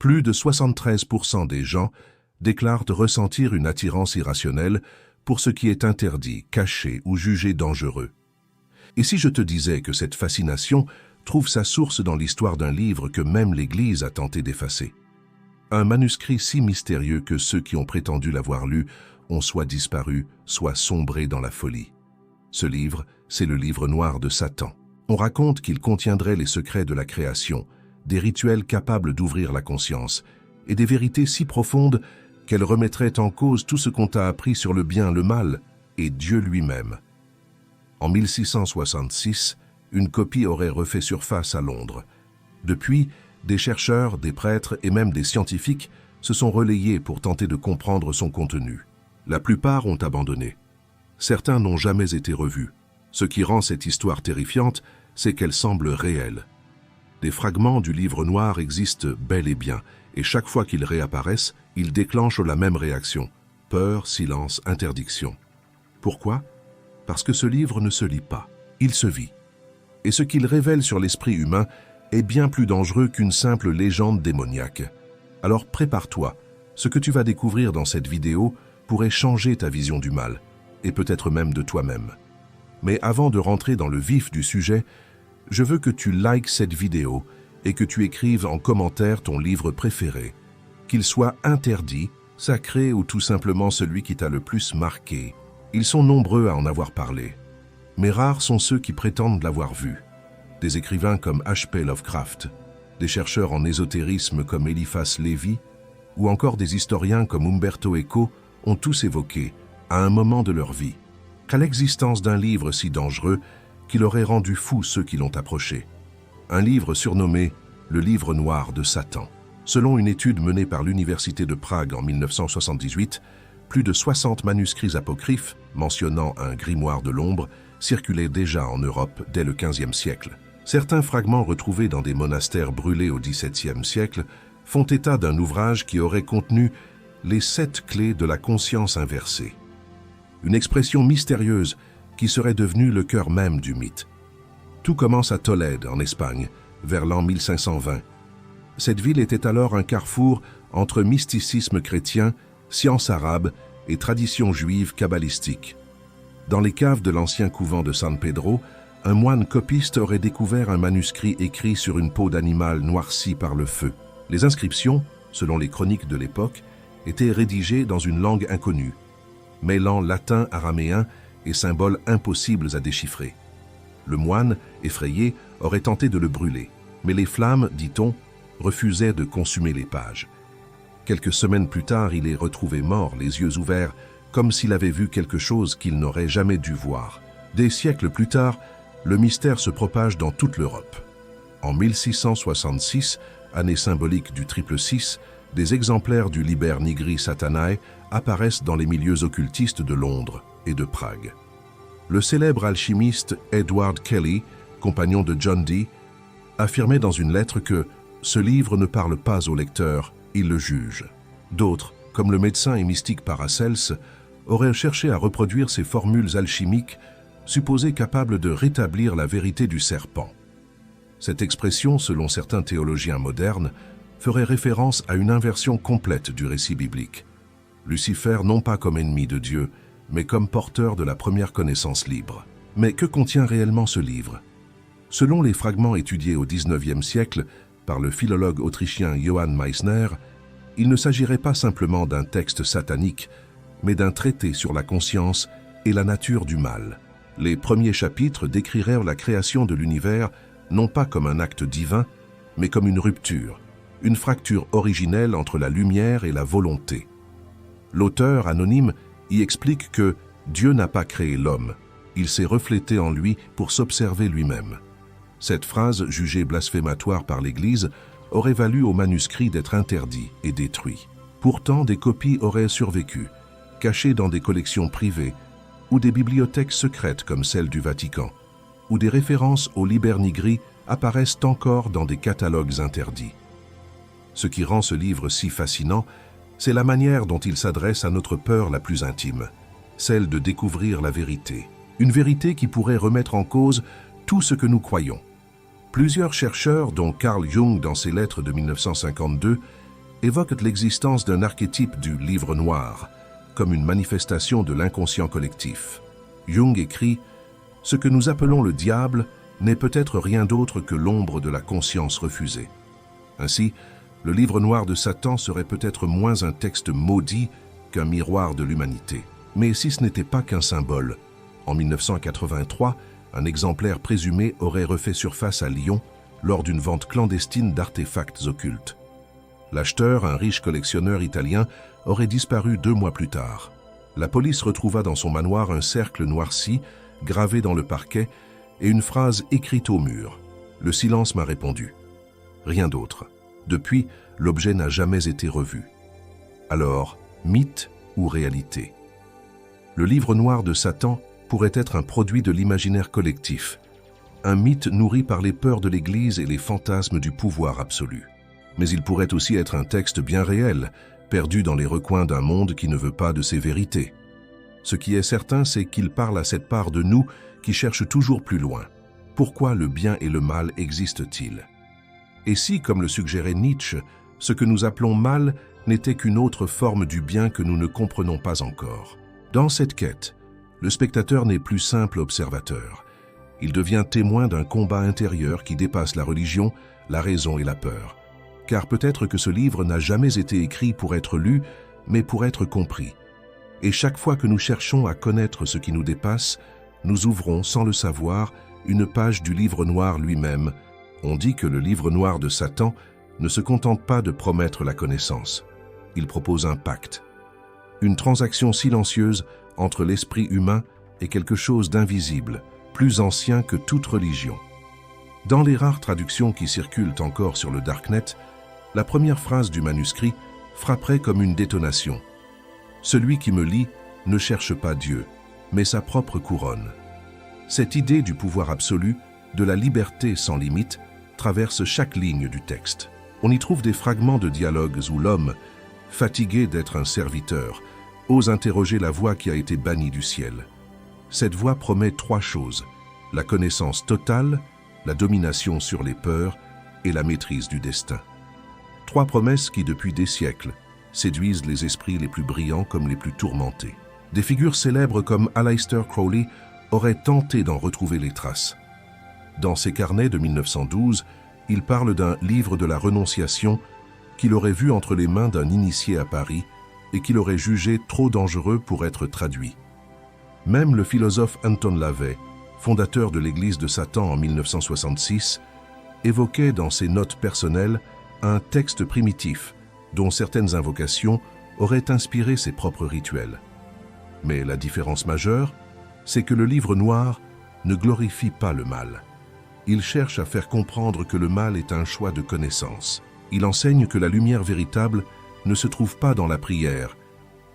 Plus de 73% des gens déclarent ressentir une attirance irrationnelle pour ce qui est interdit, caché ou jugé dangereux. Et si je te disais que cette fascination trouve sa source dans l'histoire d'un livre que même l'Église a tenté d'effacer? Un manuscrit si mystérieux que ceux qui ont prétendu l'avoir lu ont soit disparu, soit sombré dans la folie. Ce livre, c'est le livre noir de Satan. On raconte qu'il contiendrait les secrets de la création, des rituels capables d'ouvrir la conscience, et des vérités si profondes qu'elles remettraient en cause tout ce qu'on t'a appris sur le bien, le mal et Dieu lui-même. En 1666, une copie aurait refait surface à Londres. Depuis, des chercheurs, des prêtres et même des scientifiques se sont relayés pour tenter de comprendre son contenu. La plupart ont abandonné. Certains n'ont jamais été revus. Ce qui rend cette histoire terrifiante, c'est qu'elle semble réelle. Des fragments du livre noir existent bel et bien, et chaque fois qu'ils réapparaissent, ils déclenchent la même réaction: peur, silence, interdiction. Pourquoi? Parce que ce livre ne se lit pas, il se vit. Et ce qu'il révèle sur l'esprit humain est bien plus dangereux qu'une simple légende démoniaque. Alors prépare-toi, ce que tu vas découvrir dans cette vidéo pourrait changer ta vision du mal, et peut-être même de toi-même. Mais avant de rentrer dans le vif du sujet, je veux que tu likes cette vidéo et que tu écrives en commentaire ton livre préféré, qu'il soit interdit, sacré ou tout simplement celui qui t'a le plus marqué. Ils sont nombreux à en avoir parlé, mais rares sont ceux qui prétendent l'avoir vu. Des écrivains comme H.P. Lovecraft, des chercheurs en ésotérisme comme Eliphas Lévy, ou encore des historiens comme Umberto Eco ont tous évoqué, à un moment de leur vie, qu'à l'existence d'un livre si dangereux qu'il aurait rendu fous ceux qui l'ont approché. Un livre surnommé « Le livre noir de Satan ». Selon une étude menée par l'Université de Prague en 1978, plus de 60 manuscrits apocryphes, mentionnant un grimoire de l'ombre, circulaient déjà en Europe dès le XVe siècle. Certains fragments retrouvés dans des monastères brûlés au XVIIe siècle font état d'un ouvrage qui aurait contenu les 7 clés de la conscience inversée. Une expression mystérieuse qui serait devenue le cœur même du mythe. Tout commence à Tolède, en Espagne, vers l'an 1520. Cette ville était alors un carrefour entre mysticisme chrétien, science arabe et tradition juive kabbalistique. Dans les caves de l'ancien couvent de San Pedro, un moine copiste aurait découvert un manuscrit écrit sur une peau d'animal noircie par le feu. Les inscriptions, selon les chroniques de l'époque, étaient rédigées dans une langue inconnue, mêlant latin, araméen et symboles impossibles à déchiffrer. Le moine, effrayé, aurait tenté de le brûler, mais les flammes, dit-on, refusaient de consumer les pages. Quelques semaines plus tard, il est retrouvé mort, les yeux ouverts, comme s'il avait vu quelque chose qu'il n'aurait jamais dû voir. Des siècles plus tard, le mystère se propage dans toute l'Europe. En 1666, année symbolique du triple 6, des exemplaires du Liber Nigri Satanae apparaissent dans les milieux occultistes de Londres et de Prague. Le célèbre alchimiste Edward Kelly, compagnon de John Dee, affirmait dans une lettre que « ce livre ne parle pas au lecteur, il le juge ». D'autres, comme le médecin et mystique Paracelse, auraient cherché à reproduire ces formules alchimiques supposées capables de rétablir la vérité du serpent. Cette expression, selon certains théologiens modernes, ferait référence à une inversion complète du récit biblique. Lucifer non pas comme ennemi de Dieu, mais comme porteur de la première connaissance libre. Mais que contient réellement ce livre? Selon les fragments étudiés au XIXe siècle par le philologue autrichien Johann Meissner, il ne s'agirait pas simplement d'un texte satanique, mais d'un traité sur la conscience et la nature du mal. Les premiers chapitres décriraient la création de l'univers non pas comme un acte divin, mais comme une rupture, une fracture originelle entre la lumière et la volonté. L'auteur anonyme y explique que Dieu n'a pas créé l'homme, il s'est reflété en lui pour s'observer lui-même. Cette phrase, jugée blasphématoire par l'Église, aurait valu au manuscrit d'être interdit et détruit. Pourtant, des copies auraient survécu, cachées dans des collections privées ou des bibliothèques secrètes comme celle du Vatican, où des références au Liber Nigri apparaissent encore dans des catalogues interdits. Ce qui rend ce livre si fascinant, c'est la manière dont il s'adresse à notre peur la plus intime, celle de découvrir la vérité. Une vérité qui pourrait remettre en cause tout ce que nous croyons. Plusieurs chercheurs, dont Carl Jung dans ses lettres de 1952, évoquent l'existence d'un archétype du livre noir, comme une manifestation de l'inconscient collectif. Jung écrit « Ce que nous appelons le diable n'est peut-être rien d'autre que l'ombre de la conscience refusée. » Ainsi, le livre noir de Satan serait peut-être moins un texte maudit qu'un miroir de l'humanité. Mais si ce n'était pas qu'un symbole, en 1983, un exemplaire présumé aurait refait surface à Lyon lors d'une vente clandestine d'artefacts occultes. L'acheteur, un riche collectionneur italien, aurait disparu 2 mois plus tard. La police retrouva dans son manoir un cercle noirci, gravé dans le parquet, et une phrase écrite au mur. Le silence m'a répondu. Rien d'autre. Depuis, l'objet n'a jamais été revu. Alors, mythe ou réalité? Le livre noir de Satan pourrait être un produit de l'imaginaire collectif, un mythe nourri par les peurs de l'Église et les fantasmes du pouvoir absolu. Mais il pourrait aussi être un texte bien réel, perdu dans les recoins d'un monde qui ne veut pas de ces vérités. Ce qui est certain, c'est qu'il parle à cette part de nous qui cherche toujours plus loin. Pourquoi le bien et le mal existent-ils? Et si, comme le suggérait Nietzsche, ce que nous appelons mal n'était qu'une autre forme du bien que nous ne comprenons pas encore? Dans cette quête, le spectateur n'est plus simple observateur. Il devient témoin d'un combat intérieur qui dépasse la religion, la raison et la peur. Car peut-être que ce livre n'a jamais été écrit pour être lu, mais pour être compris. Et chaque fois que nous cherchons à connaître ce qui nous dépasse, nous ouvrons, sans le savoir, une page du livre noir lui-même. On dit que le livre noir de Satan ne se contente pas de promettre la connaissance. Il propose un pacte, une transaction silencieuse entre l'esprit humain et quelque chose d'invisible, plus ancien que toute religion. Dans les rares traductions qui circulent encore sur le Darknet, la première phrase du manuscrit frapperait comme une détonation. « Celui qui me lit ne cherche pas Dieu, mais sa propre couronne. » Cette idée du pouvoir absolu, de la liberté sans limite, traverse chaque ligne du texte. On y trouve des fragments de dialogues où l'homme, fatigué d'être un serviteur, ose interroger la voix qui a été bannie du ciel. Cette voix promet 3 choses, la connaissance totale, la domination sur les peurs et la maîtrise du destin. 3 promesses qui, depuis des siècles, séduisent les esprits les plus brillants comme les plus tourmentés. Des figures célèbres comme Aleister Crowley auraient tenté d'en retrouver les traces. Dans ses carnets de 1912, il parle d'un livre de la renonciation qu'il aurait vu entre les mains d'un initié à Paris et qu'il aurait jugé trop dangereux pour être traduit. Même le philosophe Anton LaVey, fondateur de l'Église de Satan en 1966, évoquait dans ses notes personnelles un texte primitif dont certaines invocations auraient inspiré ses propres rituels. Mais la différence majeure, c'est que le livre noir ne glorifie pas le mal. Il cherche à faire comprendre que le mal est un choix de connaissance. Il enseigne que la lumière véritable ne se trouve pas dans la prière,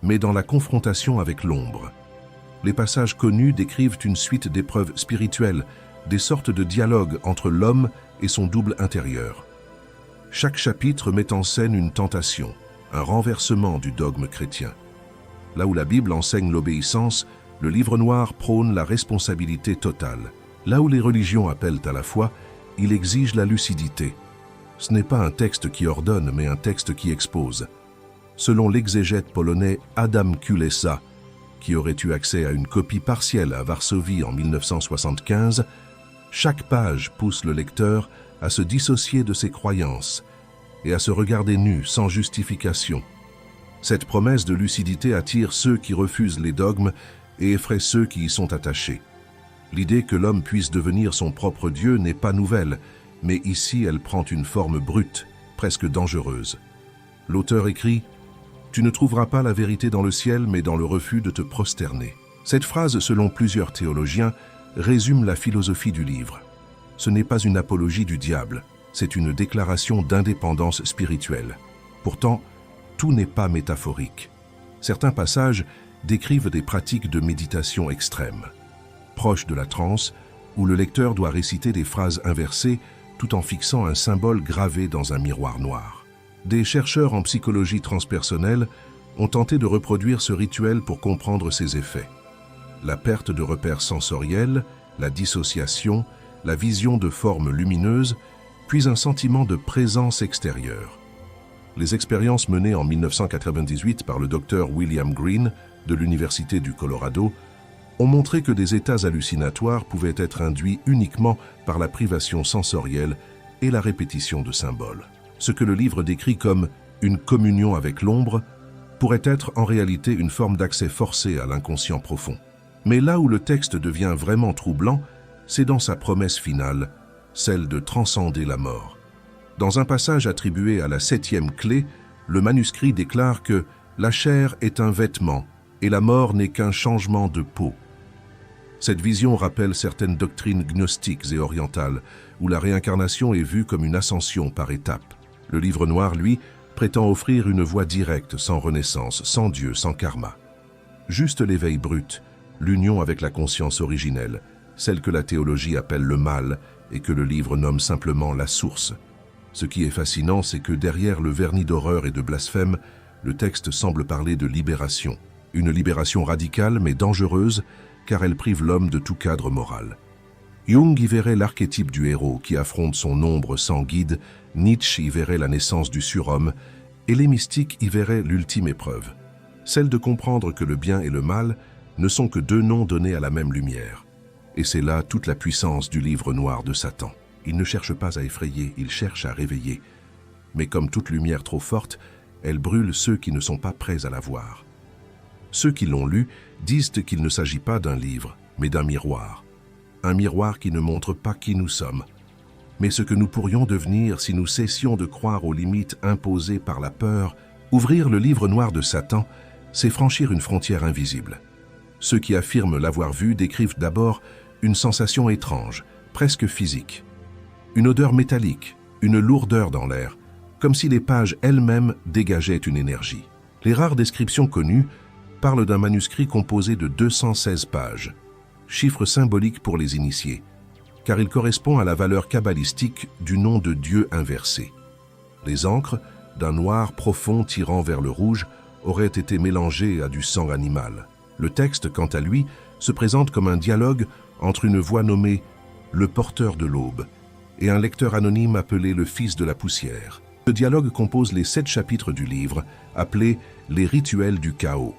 mais dans la confrontation avec l'ombre. Les passages connus décrivent une suite d'épreuves spirituelles, des sortes de dialogues entre l'homme et son double intérieur. Chaque chapitre met en scène une tentation, un renversement du dogme chrétien. Là où la Bible enseigne l'obéissance, le livre noir prône la responsabilité totale. Là où les religions appellent à la foi, il exige la lucidité. Ce n'est pas un texte qui ordonne, mais un texte qui expose. Selon l'exégète polonais Adam Kulesa, qui aurait eu accès à une copie partielle à Varsovie en 1975, chaque page pousse le lecteur à se dissocier de ses croyances et à se regarder nu sans justification. Cette promesse de lucidité attire ceux qui refusent les dogmes et effraie ceux qui y sont attachés. L'idée que l'homme puisse devenir son propre Dieu n'est pas nouvelle, mais ici elle prend une forme brute, presque dangereuse. L'auteur écrit « Tu ne trouveras pas la vérité dans le ciel, mais dans le refus de te prosterner ». Cette phrase, selon plusieurs théologiens, résume la philosophie du livre. Ce n'est pas une apologie du diable, c'est une déclaration d'indépendance spirituelle. Pourtant, tout n'est pas métaphorique. Certains passages décrivent des pratiques de méditation extrême, proches de la transe, où le lecteur doit réciter des phrases inversées tout en fixant un symbole gravé dans un miroir noir. Des chercheurs en psychologie transpersonnelle ont tenté de reproduire ce rituel pour comprendre ses effets. La perte de repères sensoriels, la dissociation, la vision de formes lumineuses, puis un sentiment de présence extérieure. Les expériences menées en 1998 par le docteur William Green de l'Université du Colorado ont montré que des états hallucinatoires pouvaient être induits uniquement par la privation sensorielle et la répétition de symboles. Ce que le livre décrit comme une communion avec l'ombre pourrait être en réalité une forme d'accès forcé à l'inconscient profond. Mais là où le texte devient vraiment troublant, c'est dans sa promesse finale, celle de transcender la mort. Dans un passage attribué à la 7e clé, le manuscrit déclare que la chair est un vêtement et la mort n'est qu'un changement de peau. Cette vision rappelle certaines doctrines gnostiques et orientales, où la réincarnation est vue comme une ascension par étapes. Le livre noir, lui, prétend offrir une voie directe, sans renaissance, sans Dieu, sans karma. Juste l'éveil brut, l'union avec la conscience originelle, celle que la théologie appelle le mal et que le livre nomme simplement la source. Ce qui est fascinant, c'est que derrière le vernis d'horreur et de blasphème, le texte semble parler de libération. Une libération radicale mais dangereuse, car elle prive l'homme de tout cadre moral. Jung y verrait l'archétype du héros qui affronte son ombre sans guide, Nietzsche y verrait la naissance du surhomme, et les mystiques y verraient l'ultime épreuve, celle de comprendre que le bien et le mal ne sont que deux noms donnés à la même lumière. Et c'est là toute la puissance du livre noir de Satan. Il ne cherche pas à effrayer, il cherche à réveiller. Mais comme toute lumière trop forte, elle brûle ceux qui ne sont pas prêts à la voir. Ceux qui l'ont lu disent qu'il ne s'agit pas d'un livre, mais d'un miroir. Un miroir qui ne montre pas qui nous sommes, mais ce que nous pourrions devenir si nous cessions de croire aux limites imposées par la peur. Ouvrir le livre noir de Satan, c'est franchir une frontière invisible. Ceux qui affirment l'avoir vu décrivent d'abord une sensation étrange, presque physique. Une odeur métallique, une lourdeur dans l'air, comme si les pages elles-mêmes dégageaient une énergie. Les rares descriptions connues parlent d'un manuscrit composé de 216 pages, chiffre symbolique pour les initiés, car il correspond à la valeur kabbalistique du nom de Dieu inversé. Les encres, d'un noir profond tirant vers le rouge, auraient été mélangées à du sang animal. Le texte, quant à lui, se présente comme un dialogue entre une voix nommée « le porteur de l'aube » et un lecteur anonyme appelé le fils de la poussière. Ce dialogue compose les 7 chapitres du livre, appelés les rituels du chaos.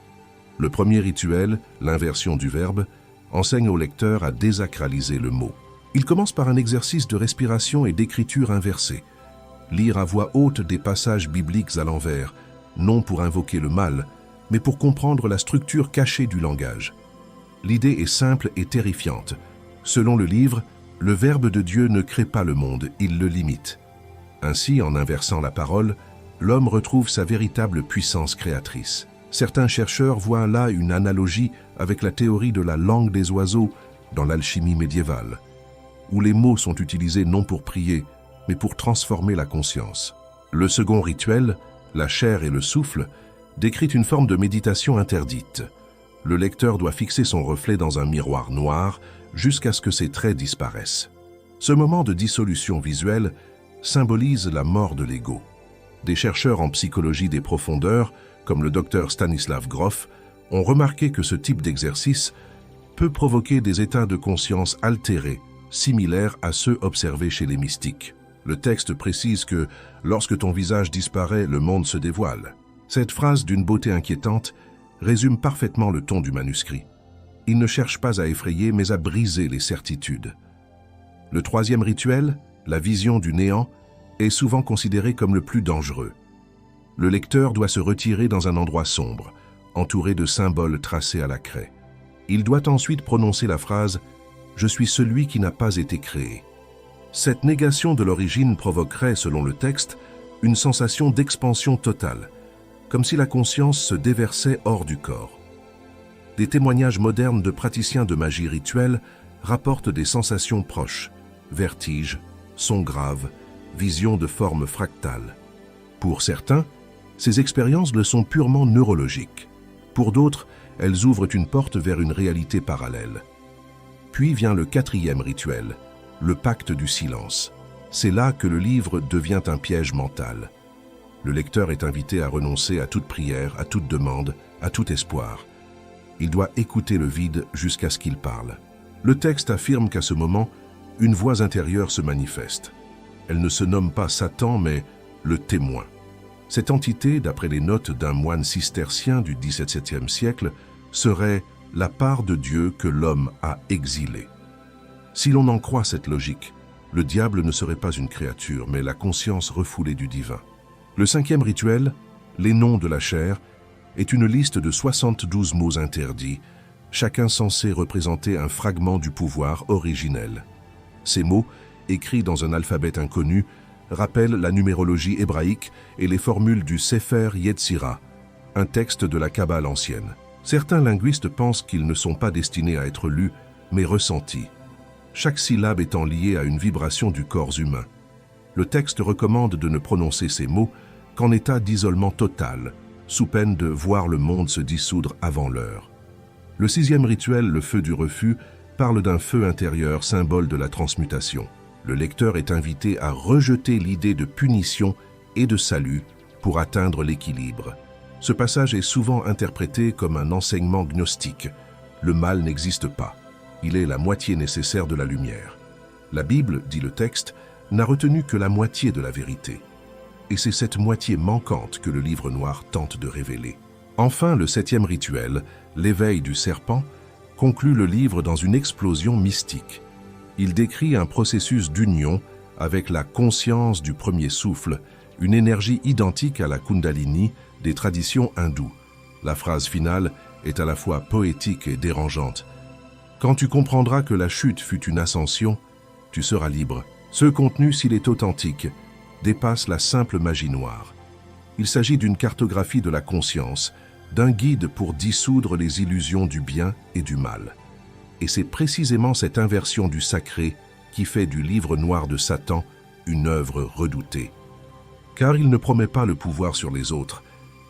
Le premier rituel, l'inversion du verbe, enseigne au lecteur à désacraliser le mot. Il commence par un exercice de respiration et d'écriture inversée. Lire à voix haute des passages bibliques à l'envers, non pour invoquer le mal, mais pour comprendre la structure cachée du langage. L'idée est simple et terrifiante. Selon le livre, le Verbe de Dieu ne crée pas le monde, il le limite. Ainsi, en inversant la parole, l'homme retrouve sa véritable puissance créatrice. Certains chercheurs voient là une analogie avec la théorie de la langue des oiseaux dans l'alchimie médiévale, où les mots sont utilisés non pour prier, mais pour transformer la conscience. Le second rituel, la chair et le souffle, décrit une forme de méditation interdite. Le lecteur doit fixer son reflet dans un miroir noir jusqu'à ce que ses traits disparaissent. Ce moment de dissolution visuelle symbolise la mort de l'ego. Des chercheurs en psychologie des profondeurs, comme le docteur Stanislav Grof, ont remarqué que ce type d'exercice peut provoquer des états de conscience altérés, similaires à ceux observés chez les mystiques. Le texte précise que « lorsque ton visage disparaît, le monde se dévoile ». Cette phrase d'une beauté inquiétante résume parfaitement le ton du manuscrit. Il ne cherche pas à effrayer, mais à briser les certitudes. Le troisième rituel, la vision du néant, est souvent considéré comme le plus dangereux. Le lecteur doit se retirer dans un endroit sombre, entouré de symboles tracés à la craie. Il doit ensuite prononcer la phrase « Je suis celui qui n'a pas été créé ». Cette négation de l'origine provoquerait, selon le texte, une sensation d'expansion totale, comme si la conscience se déversait hors du corps. Des témoignages modernes de praticiens de magie rituelle rapportent des sensations proches, vertiges, sons graves, visions de formes fractales. Pour certains, ces expériences le sont purement neurologiques. Pour d'autres, elles ouvrent une porte vers une réalité parallèle. Puis vient le quatrième rituel, le pacte du silence. C'est là que le livre devient un piège mental. Le lecteur est invité à renoncer à toute prière, à toute demande, à tout espoir. Il doit écouter le vide jusqu'à ce qu'il parle. Le texte affirme qu'à ce moment, une voix intérieure se manifeste. Elle ne se nomme pas Satan, mais le témoin. Cette entité, d'après les notes d'un moine cistercien du XVIIe siècle, serait la part de Dieu que l'homme a exilée. Si l'on en croit cette logique, le diable ne serait pas une créature, mais la conscience refoulée du divin. Le 5e rituel, les noms de la chair, est une liste de 72 mots interdits, chacun censé représenter un fragment du pouvoir originel. Ces mots, écrits dans un alphabet inconnu, rappellent la numérologie hébraïque et les formules du Sefer Yetzira, un texte de la Kabbale ancienne. Certains linguistes pensent qu'ils ne sont pas destinés à être lus, mais ressentis, chaque syllabe étant liée à une vibration du corps humain. Le texte recommande de ne prononcer ces mots qu'en état d'isolement total, sous peine de voir le monde se dissoudre avant l'heure. Le 6e rituel, le feu du refus, parle d'un feu intérieur, symbole de la transmutation. Le lecteur est invité à rejeter l'idée de punition et de salut pour atteindre l'équilibre. Ce passage est souvent interprété comme un enseignement gnostique. Le mal n'existe pas. Il est la moitié nécessaire de la lumière. La Bible, dit le texte, n'a retenu que la moitié de la vérité. Et c'est cette moitié manquante que le livre noir tente de révéler. Enfin, le 7e rituel, l'éveil du serpent, conclut le livre dans une explosion mystique. Il décrit un processus d'union avec la conscience du premier souffle, une énergie identique à la Kundalini des traditions hindoues. La phrase finale est à la fois poétique et dérangeante. Quand tu comprendras que la chute fut une ascension, tu seras libre. Ce contenu, s'il est authentique, dépasse la simple magie noire. Il s'agit d'une cartographie de la conscience, d'un guide pour dissoudre les illusions du bien et du mal. Et c'est précisément cette inversion du sacré qui fait du livre noir de Satan une œuvre redoutée. Car il ne promet pas le pouvoir sur les autres,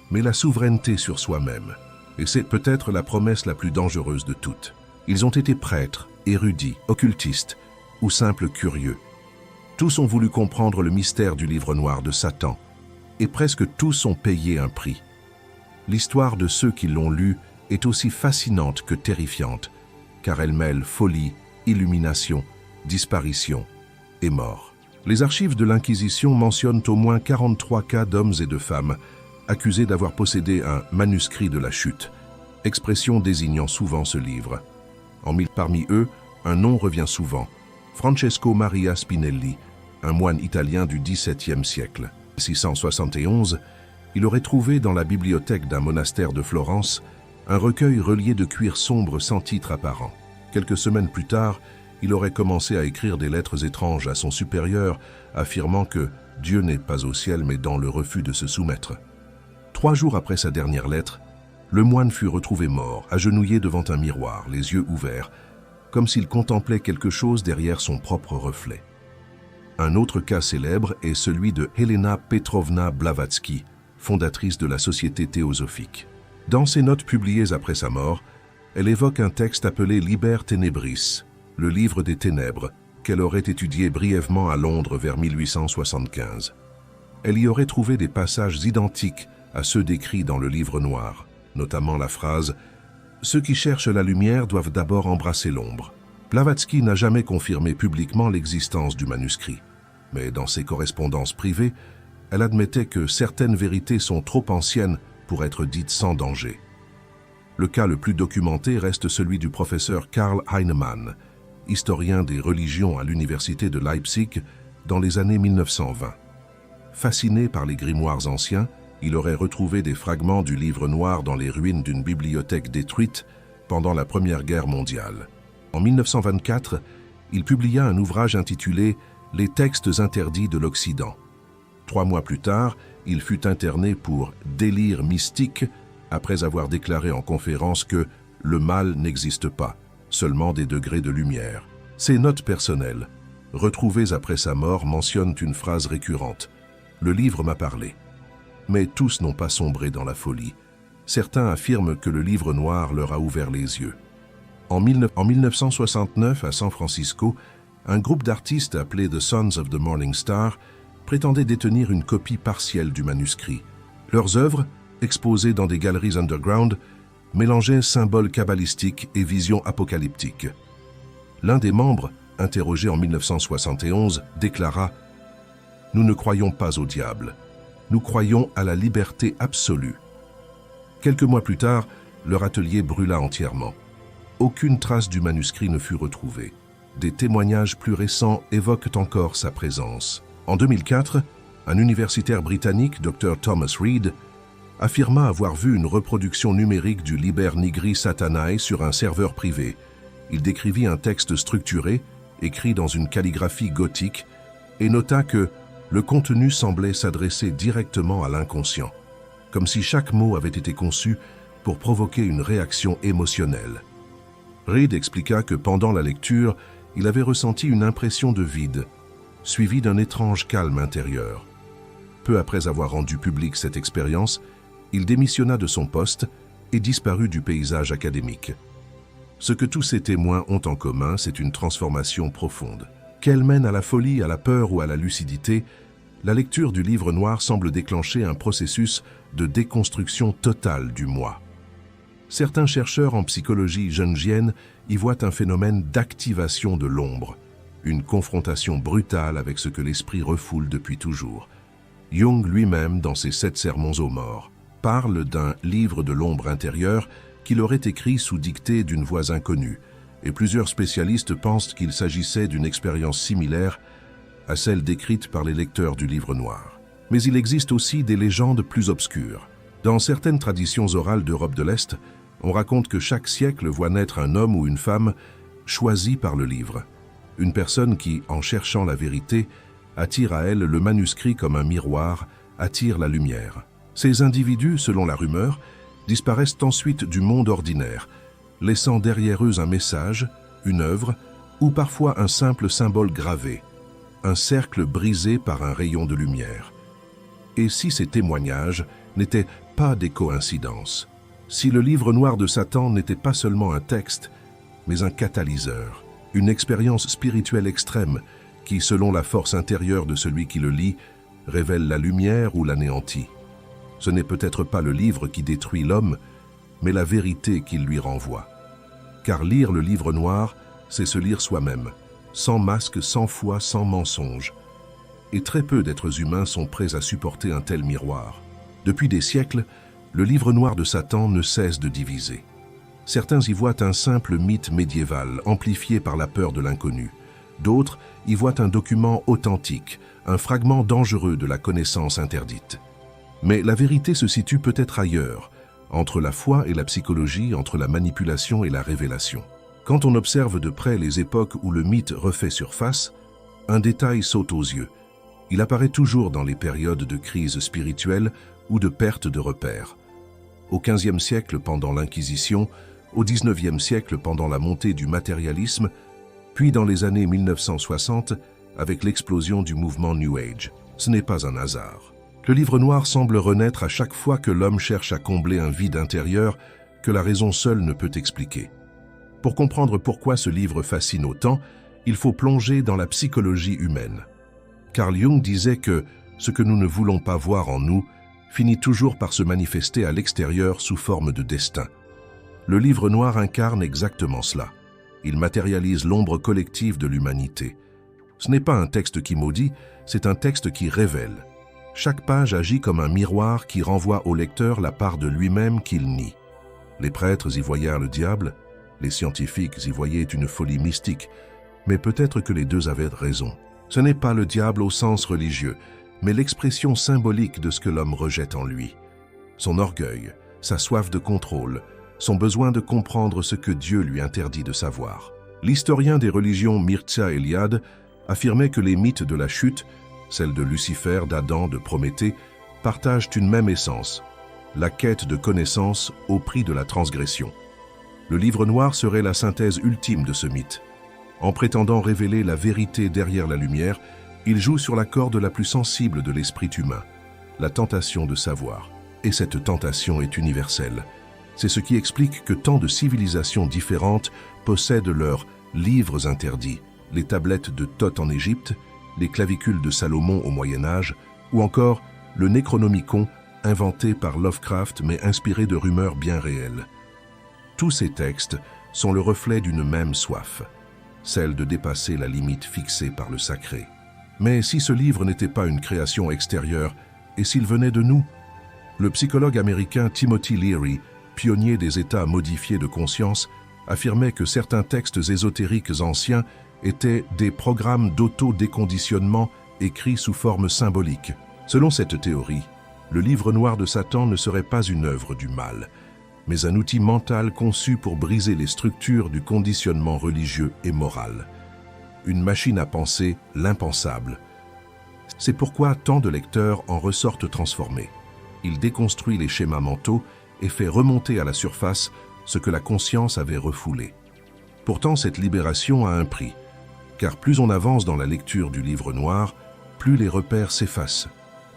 mais la souveraineté sur soi-même. Et c'est peut-être la promesse la plus dangereuse de toutes. Ils ont été prêtres, érudits, occultistes ou simples curieux. Tous ont voulu comprendre le mystère du livre noir de Satan, et presque tous ont payé un prix. L'histoire de ceux qui l'ont lu est aussi fascinante que terrifiante, car elle mêle folie, illumination, disparition et mort. Les archives de l'Inquisition mentionnent au moins 43 cas d'hommes et de femmes accusés d'avoir possédé un manuscrit de la chute, expression désignant souvent ce livre. Parmi eux, un nom revient souvent, Francesco Maria Spinelli, un moine italien du XVIIe siècle. En 1671, il aurait trouvé dans la bibliothèque d'un monastère de Florence un recueil relié de cuir sombre sans titre apparent. Quelques semaines plus tard, il aurait commencé à écrire des lettres étranges à son supérieur, affirmant que Dieu n'est pas au ciel mais dans le refus de se soumettre. 3 jours après sa dernière lettre, le moine fut retrouvé mort, agenouillé devant un miroir, les yeux ouverts, comme s'il contemplait quelque chose derrière son propre reflet. Un autre cas célèbre est celui de Helena Petrovna Blavatsky, fondatrice de la Société théosophique. Dans ses notes publiées après sa mort, elle évoque un texte appelé Liber Tenebris, le livre des ténèbres, qu'elle aurait étudié brièvement à Londres vers 1875. Elle y aurait trouvé des passages identiques à ceux décrits dans le livre noir, notamment la phrase « Ceux qui cherchent la lumière doivent d'abord embrasser l'ombre ». Blavatsky n'a jamais confirmé publiquement l'existence du manuscrit, mais dans ses correspondances privées, elle admettait que certaines vérités sont trop anciennes pour être dites sans danger. Le cas le plus documenté reste celui du professeur Karl Heinemann, historien des religions à l'université de Leipzig dans les années 1920. Fasciné par les grimoires anciens, il aurait retrouvé des fragments du livre noir dans les ruines d'une bibliothèque détruite pendant la Première Guerre mondiale. En 1924, il publia un ouvrage intitulé « Les textes interdits de l'Occident ». 3 mois plus tard, il fut interné pour délire mystique après avoir déclaré en conférence que le mal n'existe pas, seulement des degrés de lumière. Ses notes personnelles, retrouvées après sa mort, mentionnent une phrase récurrente « Le livre m'a parlé ». Mais tous n'ont pas sombré dans la folie. Certains affirment que le livre noir leur a ouvert les yeux. En 1969, à San Francisco, un groupe d'artistes appelé The Sons of the Morning Star prétendait détenir une copie partielle du manuscrit. Leurs œuvres, exposées dans des galeries underground, mélangeaient symboles kabbalistiques et visions apocalyptiques. L'un des membres, interrogé en 1971, déclara « Nous ne croyons pas au diable. nous croyons à la liberté absolue. Quelques mois plus tard, leur atelier brûla entièrement. Aucune trace du manuscrit ne fut retrouvée. Des témoignages plus récents évoquent encore sa présence. En 2004, un universitaire britannique, Dr. Thomas Reid, affirma avoir vu une reproduction numérique du Liber Nigri Satanae sur un serveur privé. Il décrivit un texte structuré, écrit dans une calligraphie gothique, et nota que le contenu semblait s'adresser directement à l'inconscient, comme si chaque mot avait été conçu pour provoquer une réaction émotionnelle. Reid expliqua que pendant la lecture, il avait ressenti une impression de vide, suivie d'un étrange calme intérieur. Peu après avoir rendu publique cette expérience, il démissionna de son poste et disparut du paysage académique. Ce que tous ces témoins ont en commun, c'est une transformation profonde. Qu'elle mène à la folie, à la peur ou à la lucidité, la lecture du livre noir semble déclencher un processus de déconstruction totale du moi. Certains chercheurs en psychologie jungienne y voient un phénomène d'activation de l'ombre, une confrontation brutale avec ce que l'esprit refoule depuis toujours. Jung lui-même, dans ses 7 sermons aux morts, parle d'un livre de l'ombre intérieure qu'il aurait écrit sous dictée d'une voix inconnue, et plusieurs spécialistes pensent qu'il s'agissait d'une expérience similaire à celle décrite par les lecteurs du livre noir. Mais il existe aussi des légendes plus obscures. Dans certaines traditions orales d'Europe de l'Est, on raconte que chaque siècle voit naître un homme ou une femme choisi par le livre. Une personne qui, en cherchant la vérité, attire à elle le manuscrit comme un miroir, attire la lumière. Ces individus, selon la rumeur, disparaissent ensuite du monde ordinaire, laissant derrière eux un message, une œuvre, ou parfois un simple symbole gravé, un cercle brisé par un rayon de lumière. Et si ces témoignages n'étaient pas des coïncidences? Si le livre noir de Satan n'était pas seulement un texte, mais un catalyseur, une expérience spirituelle extrême qui, selon la force intérieure de celui qui le lit, révèle la lumière ou l'anéantit. Ce n'est peut-être pas le livre qui détruit l'homme, mais la vérité qu'il lui renvoie. Car lire le livre noir, c'est se lire soi-même, sans masque, sans foi, sans mensonge. Et très peu d'êtres humains sont prêts à supporter un tel miroir. Depuis des siècles, le livre noir de Satan ne cesse de diviser. Certains y voient un simple mythe médiéval, amplifié par la peur de l'inconnu. D'autres y voient un document authentique, un fragment dangereux de la connaissance interdite. Mais la vérité se situe peut-être ailleurs, entre la foi et la psychologie, entre la manipulation et la révélation. Quand on observe de près les époques où le mythe refait surface, un détail saute aux yeux. Il apparaît toujours dans les périodes de crise spirituelle ou de perte de repères. Au XVe siècle, pendant l'Inquisition, au XIXe siècle, pendant la montée du matérialisme, puis dans les années 1960, avec l'explosion du mouvement New Age. Ce n'est pas un hasard. Le livre noir semble renaître à chaque fois que l'homme cherche à combler un vide intérieur que la raison seule ne peut expliquer. Pour comprendre pourquoi ce livre fascine autant, il faut plonger dans la psychologie humaine. Carl Jung disait que ce que nous ne voulons pas voir en nous finit toujours par se manifester à l'extérieur sous forme de destin. Le livre noir incarne exactement cela. Il matérialise l'ombre collective de l'humanité. Ce n'est pas un texte qui maudit, c'est un texte qui révèle. Chaque page agit comme un miroir qui renvoie au lecteur la part de lui-même qu'il nie. Les prêtres y voyèrent le diable, les scientifiques y voyaient une folie mystique, mais peut-être que les deux avaient raison. Ce n'est pas le diable au sens religieux, mais l'expression symbolique de ce que l'homme rejette en lui. Son orgueil, sa soif de contrôle, son besoin de comprendre ce que Dieu lui interdit de savoir. L'historien des religions Mircea Eliade affirmait que les mythes de la chute, celles de Lucifer, d'Adam, de Prométhée, partagent une même essence, la quête de connaissance au prix de la transgression. Le livre noir serait la synthèse ultime de ce mythe. En prétendant révéler la vérité derrière la lumière, il joue sur la corde la plus sensible de l'esprit humain, la tentation de savoir. Et cette tentation est universelle. C'est ce qui explique que tant de civilisations différentes possèdent leurs livres interdits, les tablettes de Thoth en Égypte, les clavicules de Salomon au Moyen-Âge, ou encore le Necronomicon inventé par Lovecraft mais inspiré de rumeurs bien réelles. Tous ces textes sont le reflet d'une même soif, celle de dépasser la limite fixée par le sacré. Mais si ce livre n'était pas une création extérieure Et s'il venait de nous? Le psychologue américain Timothy Leary, pionnier des états modifiés de conscience, affirmait que certains textes ésotériques anciens étaient des programmes d'auto-déconditionnement écrits sous forme symbolique. Selon cette théorie, le livre noir de Satan ne serait pas une œuvre du mal, mais un outil mental conçu pour briser les structures du conditionnement religieux et moral. Une machine à penser l'impensable. C'est pourquoi tant de lecteurs en ressortent transformés. Il déconstruit les schémas mentaux et fait remonter à la surface ce que la conscience avait refoulé. Pourtant, cette libération a un prix, car plus on avance dans la lecture du livre noir, plus les repères s'effacent.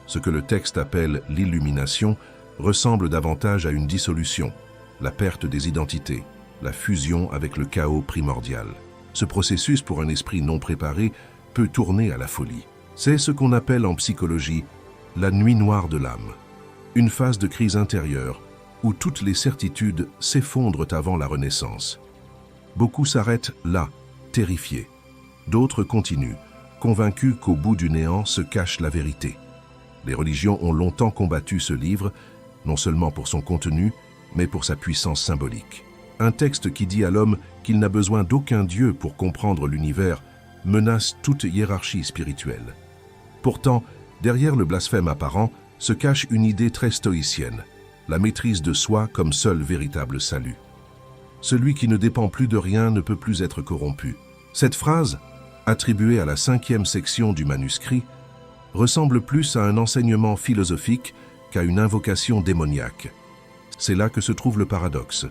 Ce que le texte appelle l'illumination ressemble davantage à une dissolution, la perte des identités, la fusion avec le chaos primordial. Ce processus, pour un esprit non préparé, peut tourner à la folie. C'est ce qu'on appelle en psychologie la nuit noire de l'âme, une phase de crise intérieure où toutes les certitudes s'effondrent avant la renaissance. Beaucoup s'arrêtent là, terrifiés. D'autres continuent, convaincus qu'au bout du néant se cache la vérité. Les religions ont longtemps combattu ce livre, non seulement pour son contenu, mais pour sa puissance symbolique. Un texte qui dit à l'homme qu'il n'a besoin d'aucun Dieu pour comprendre l'univers menace toute hiérarchie spirituelle. Pourtant, derrière le blasphème apparent se cache une idée très stoïcienne, la maîtrise de soi comme seul véritable salut. Celui qui ne dépend plus de rien ne peut plus être corrompu. Cette phrase, attribuée à la 5e section du manuscrit, ressemble plus à un enseignement philosophique qu'à une invocation démoniaque. C'est là que se trouve le paradoxe.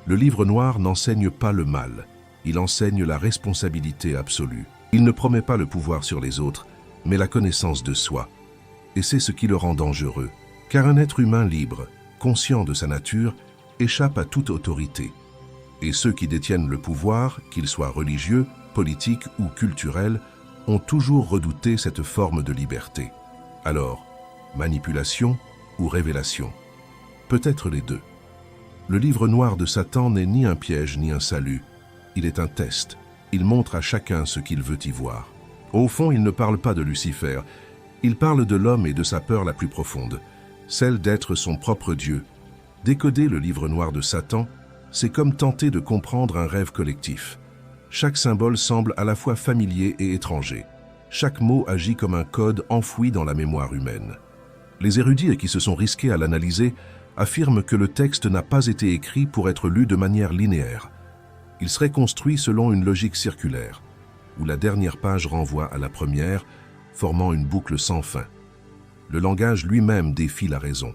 Le livre noir n'enseigne pas le mal, il enseigne la responsabilité absolue. Il ne promet pas le pouvoir sur les autres, mais la connaissance de soi. Et c'est ce qui le rend dangereux, car un être humain libre, conscient de sa nature, échappe à toute autorité. Et ceux qui détiennent le pouvoir, qu'ils soient religieux, politiques ou culturels, ont toujours redouté cette forme de liberté. Alors, manipulation ou révélation? Peut-être les deux. Le livre noir de Satan n'est ni un piège ni un salut. Il est un test. Il montre à chacun ce qu'il veut y voir. Au fond, il ne parle pas de Lucifer. Il parle de l'homme et de sa peur la plus profonde, celle d'être son propre Dieu. Décoder le livre noir de Satan, c'est comme tenter de comprendre un rêve collectif. Chaque symbole semble à la fois familier et étranger. Chaque mot agit comme un code enfoui dans la mémoire humaine. Les érudits qui se sont risqués à l'analyser affirment que le texte n'a pas été écrit pour être lu de manière linéaire. Il serait construit selon une logique circulaire, où la dernière page renvoie à la première, formant une boucle sans fin. Le langage lui-même défie la raison.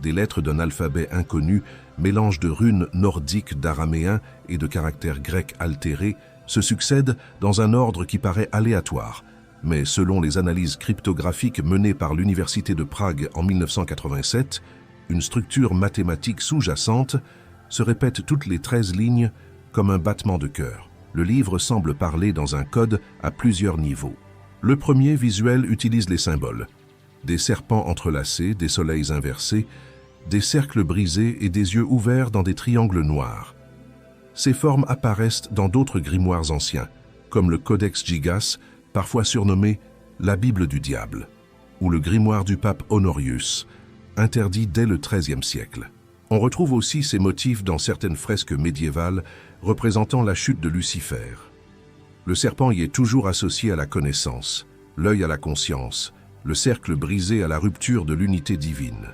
Des lettres d'un alphabet inconnu, mélange de runes nordiques d'araméen et de caractères grecs altérés, se succèdent dans un ordre qui paraît aléatoire, mais selon les analyses cryptographiques menées par l'Université de Prague en 1987, une structure mathématique sous-jacente se répète toutes les 13 lignes comme un battement de cœur. Le livre semble parler dans un code à plusieurs niveaux. Le premier visuel utilise les symboles. Des serpents entrelacés, des soleils inversés, des cercles brisés et des yeux ouverts dans des triangles noirs. Ces formes apparaissent dans d'autres grimoires anciens, comme le Codex Gigas, parfois surnommé la Bible du diable, ou le grimoire du pape Honorius, interdit dès le XIIIe siècle. On retrouve aussi ces motifs dans certaines fresques médiévales représentant la chute de Lucifer. Le serpent y est toujours associé à la connaissance, l'œil à la conscience, le cercle brisé à la rupture de l'unité divine.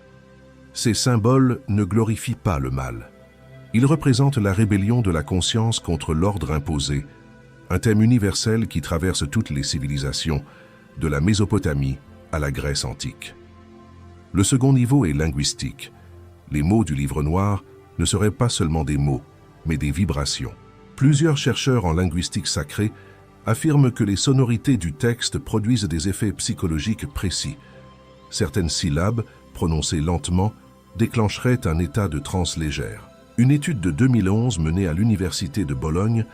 Ces symboles ne glorifient pas le mal. Ils représentent la rébellion de la conscience contre l'ordre imposé, un thème universel qui traverse toutes les civilisations, de la Mésopotamie à la Grèce antique. Le second niveau est linguistique. Les mots du livre noir ne seraient pas seulement des mots, mais des vibrations. Plusieurs chercheurs en linguistique sacrée affirment que les sonorités du texte produisent des effets psychologiques précis. Certaines syllabes, prononcées lentement, déclencheraient un état de transe légère. Une étude de 2011 menée à l'Université de Bologne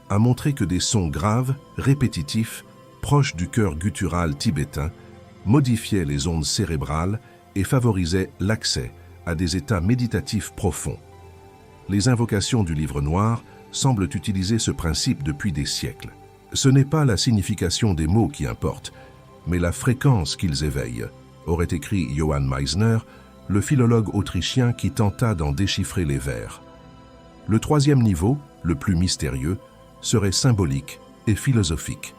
a montré que des sons graves, répétitifs, proches du chœur guttural tibétain, modifiaient les ondes cérébrales et favorisaient l'accès à des états méditatifs profonds. Les invocations du livre noir semblent utiliser ce principe depuis des siècles. Ce n'est pas la signification des mots qui importe, mais la fréquence qu'ils éveillent. aurait écrit Johann Meisner, le philologue autrichien qui tenta d'en déchiffrer les vers. Le troisième niveau, le plus mystérieux, serait symbolique et philosophique.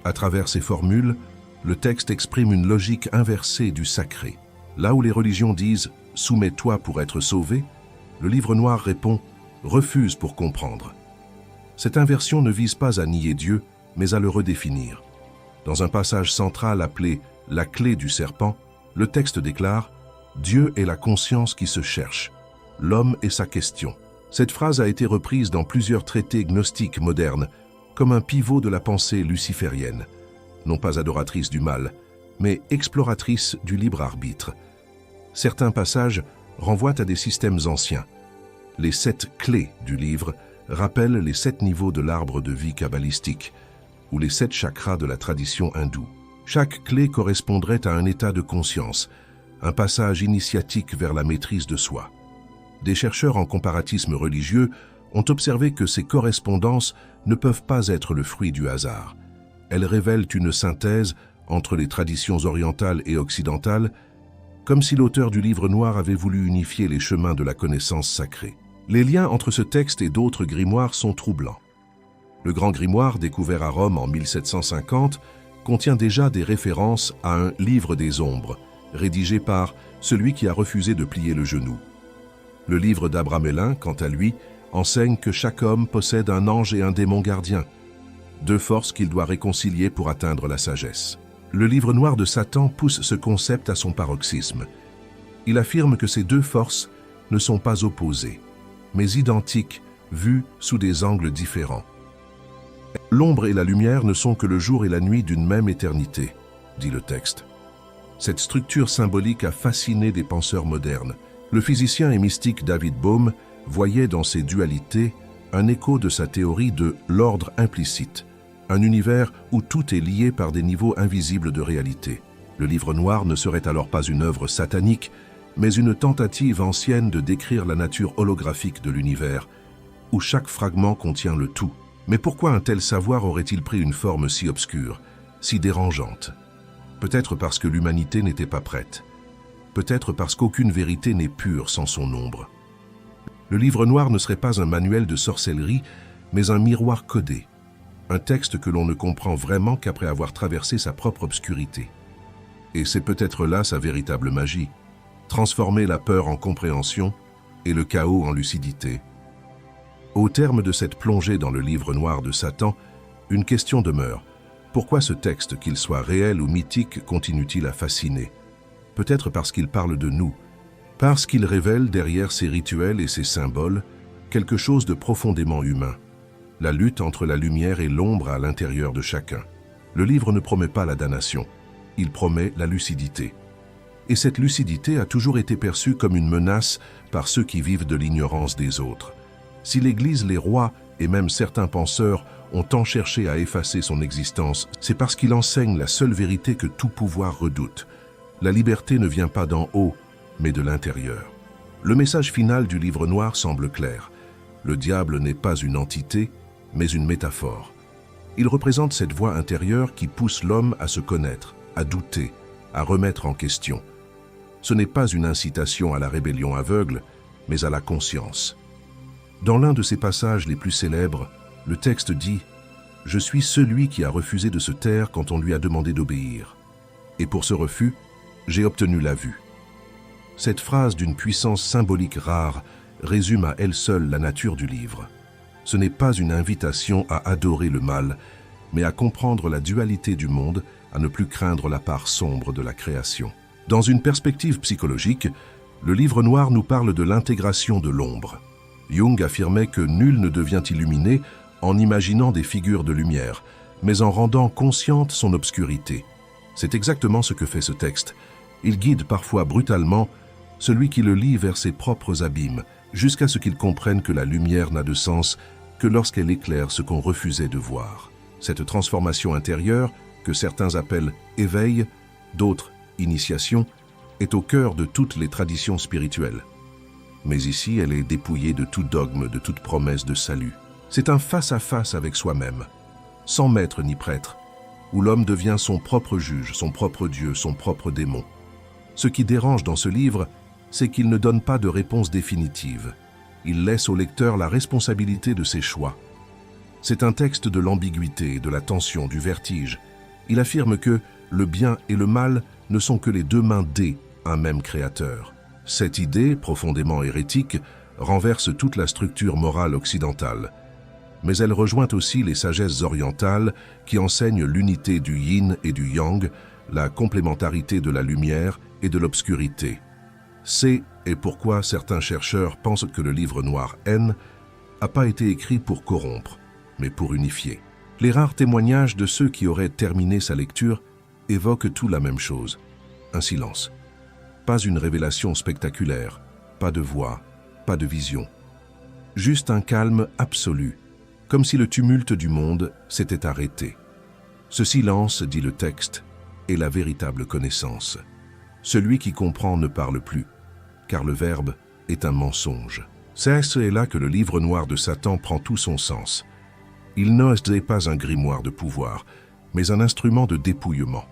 À travers ces formules, le texte exprime une logique inversée du sacré. Là où les religions disent « soumets-toi pour être sauvé », le livre noir répond « refuse pour comprendre ». Cette inversion ne vise pas à nier Dieu, mais à le redéfinir. Dans un passage central appelé « la clé du serpent », le texte déclare « Dieu est la conscience qui se cherche, l'homme est sa question ». Cette phrase a été reprise dans plusieurs traités gnostiques modernes comme un pivot de la pensée luciférienne, non pas adoratrice du mal, mais exploratrice du libre arbitre. Certains passages renvoient à des systèmes anciens. Les 7 clés du livre rappellent les 7 niveaux de l'arbre de vie kabbalistique, ou les 7 chakras de la tradition hindoue. Chaque clé correspondrait à un état de conscience, un passage initiatique vers la maîtrise de soi. Des chercheurs en comparatisme religieux ont observé que ces correspondances ne peuvent pas être le fruit du hasard. Elles révèlent une synthèse entre les traditions orientales et occidentales, comme si l'auteur du livre noir avait voulu unifier les chemins de la connaissance sacrée. Les liens entre ce texte et d'autres grimoires sont troublants. Le Grand Grimoire, découvert à Rome en 1750, contient déjà des références à un « livre des ombres », rédigé par celui qui a refusé de plier le genou. Le livre d'Abramélin, quant à lui, enseigne que chaque homme possède un ange et un démon gardien, 2 forces qu'il doit réconcilier pour atteindre la sagesse. Le livre noir de Satan pousse ce concept à son paroxysme. Il affirme que ces 2 forces ne sont pas opposées, mais identiques, vues sous des angles différents. L'ombre et la lumière ne sont que le jour et la nuit d'une même éternité, dit le texte. Cette structure symbolique a fasciné des penseurs modernes. Le physicien et mystique David Bohm voyait dans ces dualités un écho de sa théorie de l'ordre implicite, un univers où tout est lié par des niveaux invisibles de réalité. Le livre noir ne serait alors pas une œuvre satanique, mais une tentative ancienne de décrire la nature holographique de l'univers, où chaque fragment contient le tout. Mais pourquoi un tel savoir aurait-il pris une forme si obscure, si dérangeante? Peut-être parce que l'humanité n'était pas prête. Peut-être parce qu'aucune vérité n'est pure sans son ombre. Le livre noir ne serait pas un manuel de sorcellerie, mais un miroir codé. Un texte que l'on ne comprend vraiment qu'après avoir traversé sa propre obscurité. Et c'est peut-être là sa véritable magie, transformer la peur en compréhension et le chaos en lucidité. Au terme de cette plongée dans le livre noir de Satan, une question demeure. Pourquoi ce texte, qu'il soit réel ou mythique, continue-t-il à fasciner? Peut-être parce qu'il parle de nous, parce qu'il révèle derrière ces rituels et ces symboles quelque chose de profondément humain, la lutte entre la lumière et l'ombre à l'intérieur de chacun. Le livre ne promet pas la damnation, il promet la lucidité. Et cette lucidité a toujours été perçue comme une menace par ceux qui vivent de l'ignorance des autres. Si l'Église, les rois et même certains penseurs ont tant cherché à effacer son existence, c'est parce qu'il enseigne la seule vérité que tout pouvoir redoute. La liberté ne vient pas d'en haut, mais de l'intérieur. Le message final du livre noir semble clair. Le diable n'est pas une entité, mais une métaphore. Il représente cette voix intérieure qui pousse l'homme à se connaître, à douter, à remettre en question. Ce n'est pas une incitation à la rébellion aveugle, mais à la conscience. Dans l'un de ses passages les plus célèbres, le texte dit « Je suis celui qui a refusé de se taire quand on lui a demandé d'obéir. Et pour ce refus, j'ai obtenu la vue. » Cette phrase d'une puissance symbolique rare résume à elle seule la nature du livre. Ce n'est pas une invitation à adorer le mal, mais à comprendre la dualité du monde, à ne plus craindre la part sombre de la création. Dans une perspective psychologique, le livre noir nous parle de l'intégration de l'ombre. Jung affirmait que nul ne devient illuminé en imaginant des figures de lumière, mais en rendant consciente son obscurité. C'est exactement ce que fait ce texte. Il guide parfois brutalement celui qui le lit vers ses propres abîmes, jusqu'à ce qu'il comprenne que la lumière n'a de sens que lorsqu'elle éclaire ce qu'on refusait de voir. Cette transformation intérieure, que certains appellent éveil, d'autres initiation, est au cœur de toutes les traditions spirituelles. Mais ici, elle est dépouillée de tout dogme, de toute promesse de salut. C'est un face-à-face avec soi-même, sans maître ni prêtre, où l'homme devient son propre juge, son propre Dieu, son propre démon. Ce qui dérange dans ce livre, c'est qu'il ne donne pas de réponse définitive. Il laisse au lecteur la responsabilité de ses choix. C'est un texte de l'ambiguïté, de la tension, du vertige. Il affirme que le bien et le mal ne sont que les deux mains d'un même créateur. Cette idée, profondément hérétique, renverse toute la structure morale occidentale. Mais elle rejoint aussi les sagesses orientales qui enseignent l'unité du yin et du yang, la complémentarité de la lumière et de l'obscurité. C'est pourquoi certains chercheurs pensent que le livre noir N n'a pas été écrit pour corrompre, mais pour unifier. Les rares témoignages de ceux qui auraient terminé sa lecture évoquent tout la même chose, un silence. Pas une révélation spectaculaire, pas de voix, pas de vision. Juste un calme absolu, comme si le tumulte du monde s'était arrêté. Ce silence, dit le texte, est la véritable connaissance. Celui qui comprend ne parle plus, car le verbe est un mensonge. C'est là que le livre noir de Satan prend tout son sens. Il n'est pas un grimoire de pouvoir, mais un instrument de dépouillement.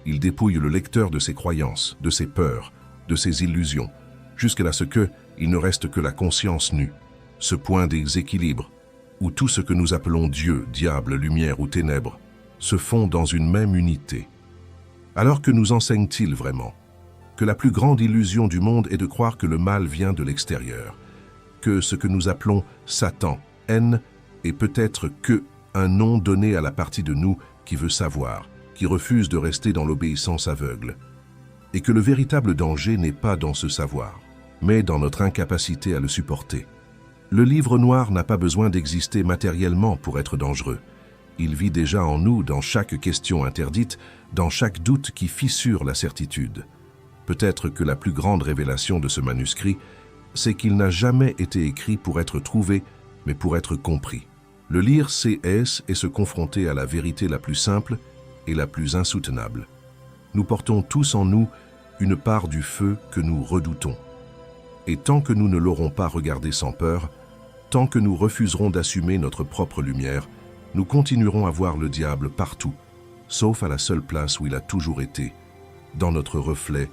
Il dépouille le lecteur de ses croyances, de ses peurs, de ses illusions, jusqu'à ce qu'il ne reste que la conscience nue, ce point déséquilibre, où tout ce que nous appelons Dieu, diable, lumière ou ténèbres, se fond dans une même unité. Alors que nous enseigne-t-il vraiment? Que la plus grande illusion du monde est de croire que le mal vient de l'extérieur, que ce que nous appelons Satan, N, est peut-être un nom donné à la partie de nous qui veut savoir, qui refuse de rester dans l'obéissance aveugle, et que le véritable danger n'est pas dans ce savoir, mais dans notre incapacité à le supporter. Le livre noir n'a pas besoin d'exister matériellement pour être dangereux. Il vit déjà en nous, dans chaque question interdite, dans chaque doute qui fissure la certitude. Peut-être que la plus grande révélation de ce manuscrit, c'est qu'il n'a jamais été écrit pour être trouvé, mais pour être compris. Le lire, c'est et se confronter à la vérité la plus simple et la plus insoutenable. Nous portons tous en nous une part du feu que nous redoutons. Et tant que nous ne l'aurons pas regardé sans peur, tant que nous refuserons d'assumer notre propre lumière, nous continuerons à voir le diable partout, sauf à la seule place où il a toujours été, dans notre reflet